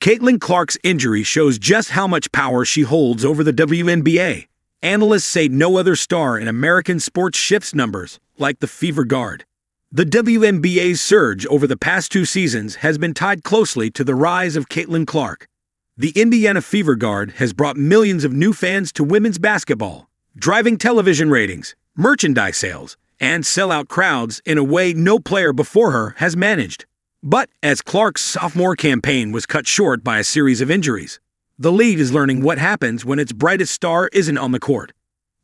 Caitlin Clark's injury shows just how much power she holds over the WNBA. Analysts say no other star in American sports shifts numbers like the Fever Guard. The WNBA's surge over the past 2 seasons has been tied closely to the rise of Caitlin Clark. The Indiana Fever Guard has brought millions of new fans to women's basketball, driving television ratings, merchandise sales, and sellout crowds in a way no player before her has managed. But as Clark's sophomore campaign was cut short by a series of injuries, the league is learning what happens when its brightest star isn't on the court.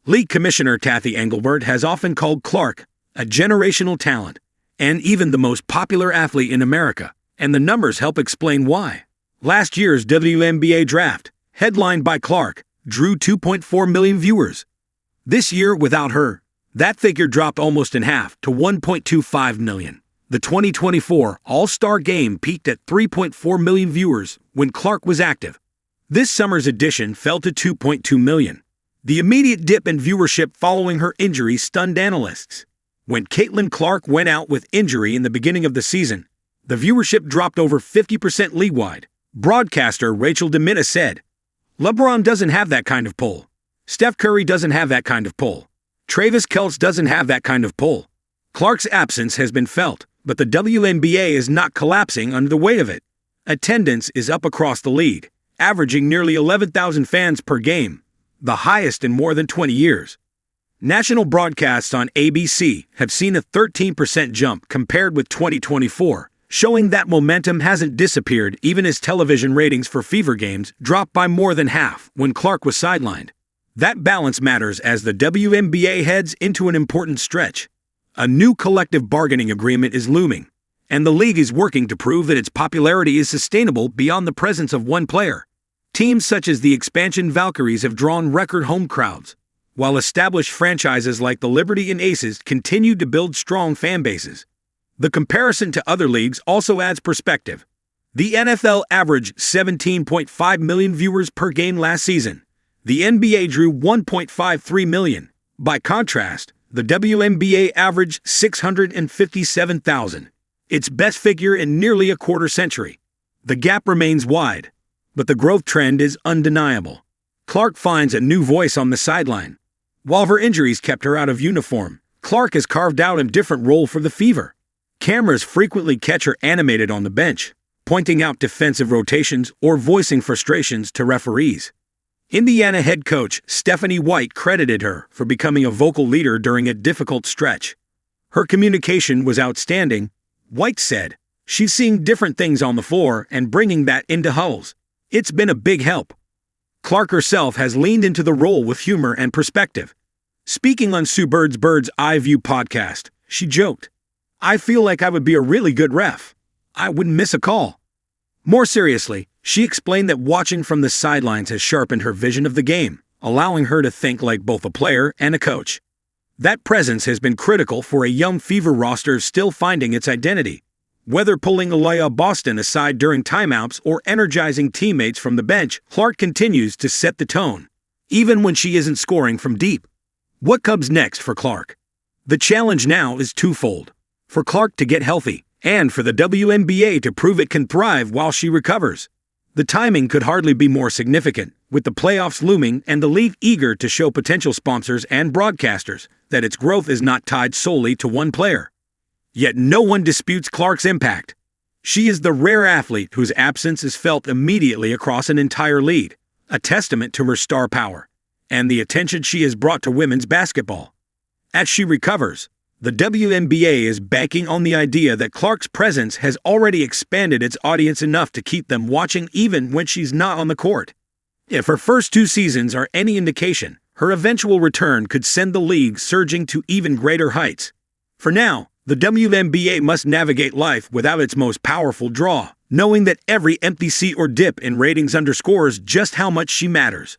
League Commissioner Kathy Engelbert has often called Clark a generational talent, and even the most popular athlete in America, and the numbers help explain why. Last year's WNBA draft, headlined by Clark, drew 2.4 million viewers. This year, without her, that figure dropped almost in half to 1.25 million. The 2024 All-Star Game peaked at 3.4 million viewers when Clark was active. This summer's edition fell to 2.2 million. The immediate dip in viewership following her injury stunned analysts. When Caitlin Clark went out with injury in the beginning of the season, the viewership dropped over 50% league-wide. Broadcaster Rachel DeMitta said, "LeBron doesn't have that kind of pull. Steph Curry doesn't have that kind of pull. Travis Kelce doesn't have that kind of pull." Clark's absence has been felt, but the WNBA is not collapsing under the weight of it. Attendance is up across the league, averaging nearly 11,000 fans per game, the highest in more than 20 years. National broadcasts on ABC have seen a 13% jump compared with 2024, showing that momentum hasn't disappeared even as television ratings for Fever games dropped by more than half when Clark was sidelined. That balance matters as the WNBA heads into an important stretch. A new collective bargaining agreement is looming, and the league is working to prove that its popularity is sustainable beyond the presence of one player. Teams such as the expansion Valkyries have drawn record home crowds, while established franchises like the Liberty and Aces continue to build strong fan bases. The comparison to other leagues also adds perspective. The NFL averaged 17.5 million viewers per game last season. The NBA drew 1.53 million. By contrast, the WNBA averaged 657,000, its best figure in nearly a quarter century. The gap remains wide, but the growth trend is undeniable. Clark finds a new voice on the sideline. While her injuries kept her out of uniform, Clark has carved out a different role for the Fever. Cameras frequently catch her animated on the bench, pointing out defensive rotations or voicing frustrations to referees. Indiana head coach Stephanie White credited her for becoming a vocal leader during a difficult stretch. Her communication was outstanding, White said. She's seeing different things on the floor and bringing that into huddles. It's been a big help. Clark herself has leaned into the role with humor and perspective. Speaking on Sue Bird's Bird's Eye View podcast, she joked, "I feel like I would be a really good ref. I wouldn't miss a call." More seriously, she explained that watching from the sidelines has sharpened her vision of the game, allowing her to think like both a player and a coach. That presence has been critical for a young Fever roster still finding its identity. Whether pulling Aliyah Boston aside during timeouts or energizing teammates from the bench, Clark continues to set the tone, even when she isn't scoring from deep. What comes next for Clark? The challenge now is twofold: for Clark to get healthy, and for the WNBA to prove it can thrive while she recovers. The timing could hardly be more significant, with the playoffs looming and the league eager to show potential sponsors and broadcasters that its growth is not tied solely to one player. Yet no one disputes Clark's impact. She is the rare athlete whose absence is felt immediately across an entire league, a testament to her star power and the attention she has brought to women's basketball. As she recovers, the WNBA is banking on the idea that Clark's presence has already expanded its audience enough to keep them watching even when she's not on the court. If her first 2 seasons are any indication, her eventual return could send the league surging to even greater heights. For now, the WNBA must navigate life without its most powerful draw, knowing that every empty seat or dip in ratings underscores just how much she matters.